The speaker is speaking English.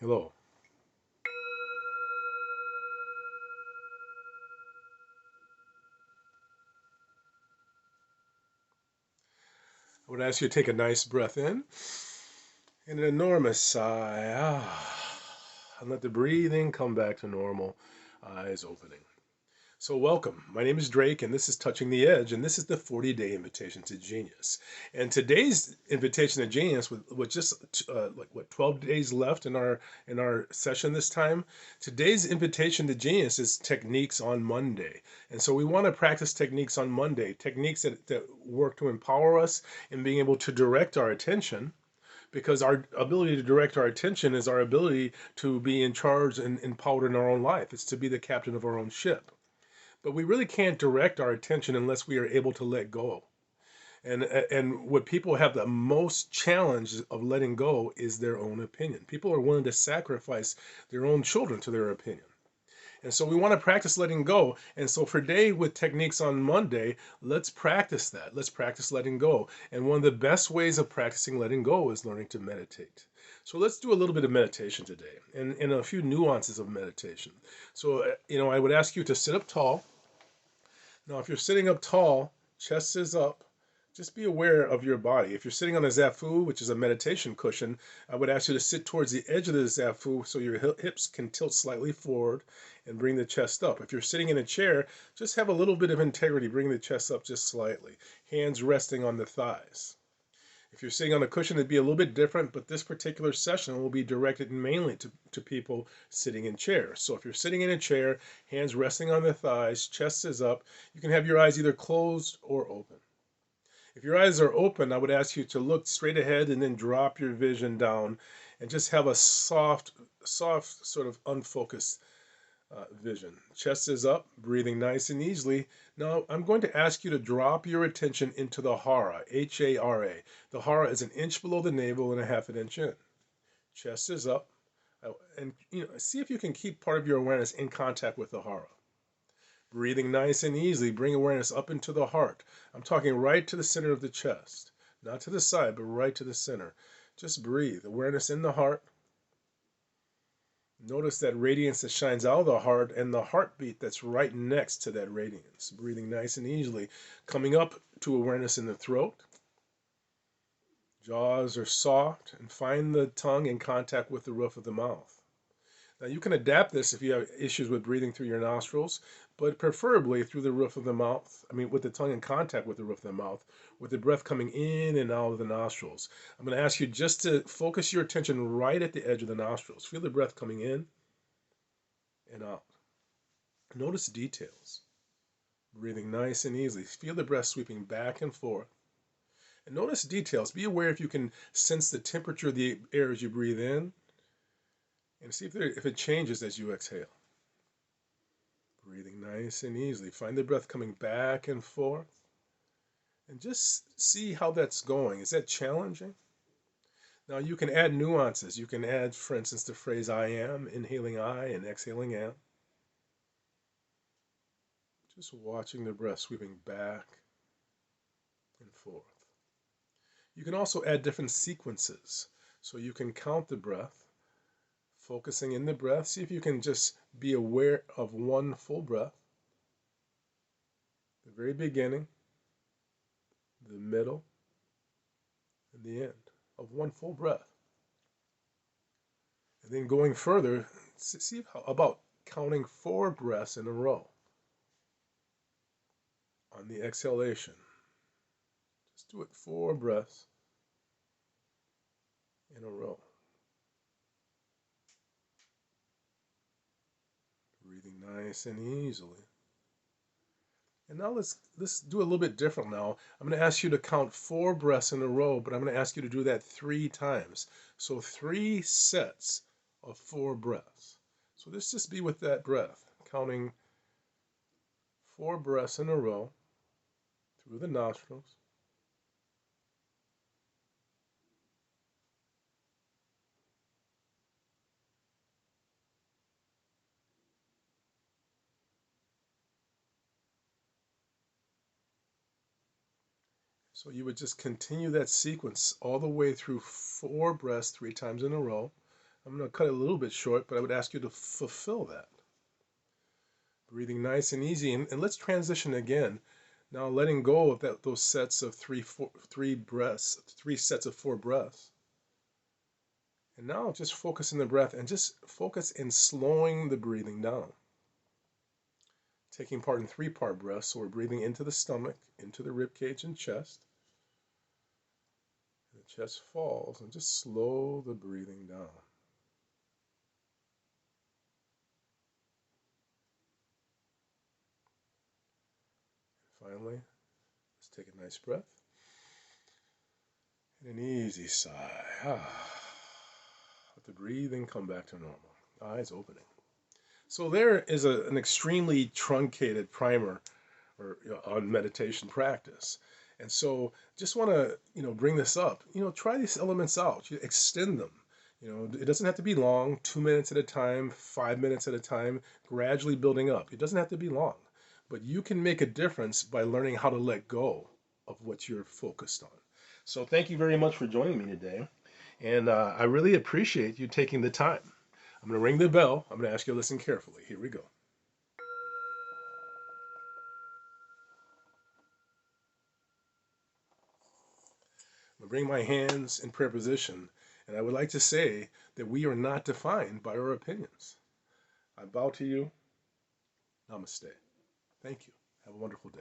Hello. I would ask you to take a nice breath in and an enormous sigh. And let the breathing come back to normal. Eyes opening. So, welcome. My name is Drake, and this is Touching the Edge, and this is the 40-day invitation to genius. And today's invitation to genius, with just 12 days left in our session this time, today's invitation to genius is techniques on Monday. And so we want to practice techniques on Monday, techniques that work to empower us in being able to direct our attention because our ability to direct our attention is our ability to be in charge and empowered in our own life. It's to be the captain of our own ship. But we really can't direct our attention unless we are able to let go. And what people have the most challenge of letting go is their own opinion. People are willing to sacrifice their own children to their opinion. And so we want to practice letting go. And so for today with techniques on Monday, let's practice that. Let's practice letting go. And one of the best ways of practicing letting go is learning to meditate. So let's do a little bit of meditation today and a few nuances of meditation. So, I would ask you to sit up tall. Now, if you're sitting up tall, chest is up, just be aware of your body. If you're sitting on a zafu, which is a meditation cushion, I would ask you to sit towards the edge of the zafu so your hips can tilt slightly forward and bring the chest up. If you're sitting in a chair, just have a little bit of integrity, bring the chest up just slightly, hands resting on the thighs. If you're sitting on a cushion, it'd be a little bit different, but this particular session will be directed mainly to people sitting in chairs. So if you're sitting in a chair, hands resting on the thighs, chest is up, you can have your eyes either closed or open. If your eyes are open, I would ask you to look straight ahead and then drop your vision down and just have a soft, sort of unfocused vision. Chest is up, breathing nice and easily. Now, I'm going to ask you to drop your attention into the hara, H-A-R-A. The hara is an inch below the navel and a half an inch in. Chest is up. And see if you can keep part of your awareness in contact with the hara. Breathing nice and easily, bring awareness up into the heart. I'm talking right to the center of the chest. Not to the side, but right to the center. Just breathe. Awareness in the heart. Notice that radiance that shines out of the heart and the heartbeat that's right next to that radiance. Breathing nice and easily. Coming up to awareness in the throat. Jaws are soft and find the tongue in contact with the roof of the mouth. Now you can adapt this if you have issues with breathing through your nostrils, but preferably through the roof of the mouth. I mean, with the tongue in contact with the roof of the mouth, with the breath coming in and out of the nostrils. I'm going to ask you just to focus your attention right at the edge of the nostrils. Feel the breath coming in and out. Notice details. Breathing nice and easily. Feel the breath sweeping back and forth. And notice details. Be aware if you can sense the temperature of the air as you breathe in, and see if it changes as you exhale. Breathing nice and easily. Find the breath coming back and forth. And just see how that's going. Is that challenging? Now you can add nuances. You can add, for instance, the phrase I am, inhaling I and exhaling am. Just watching the breath sweeping back and forth. You can also add different sequences. So you can count the breath, focusing in the breath. See if you can just be aware of one full breath. The very beginning, the middle, and the end of one full breath. And then going further, see how about counting 4 breaths in a row. On the exhalation, just do it 4 breaths in a row. Breathing nice and easily. And now let's do a little bit different now. I'm going to ask you to count 4 breaths in a row, but I'm going to ask you to do that 3 times. So 3 sets of 4 breaths. So let's just be with that breath, counting 4 breaths in a row through the nostrils. So you would just continue that sequence all the way through 4 breaths 3 times in a row. I'm going to cut it a little bit short, but I would ask you to fulfill that. Breathing nice and easy. And let's transition again. Now letting go of those sets of three breaths, 3 sets of 4 breaths. And now just focus in the breath and just focus in slowing the breathing down. Taking part in 3-part breaths, so we're breathing into the stomach, into the rib cage and chest. And the chest falls, and just slow the breathing down. Finally, let's take a nice breath and an easy sigh. Let the breathing come back to normal. Eyes opening. So there is an extremely truncated primer on meditation practice. And so just want to, bring this up. Try these elements out. You extend them. It doesn't have to be long, 2 minutes at a time, 5 minutes at a time, gradually building up. It doesn't have to be long, but you can make a difference by learning how to let go of what you're focused on. So thank you very much for joining me today. And I really appreciate you taking the time. I'm going to ring the bell. I'm going to ask you to listen carefully. Here we go. I'm going to bring my hands in prayer position. And I would like to say that we are not defined by our opinions. I bow to you. Namaste. Thank you. Have a wonderful day.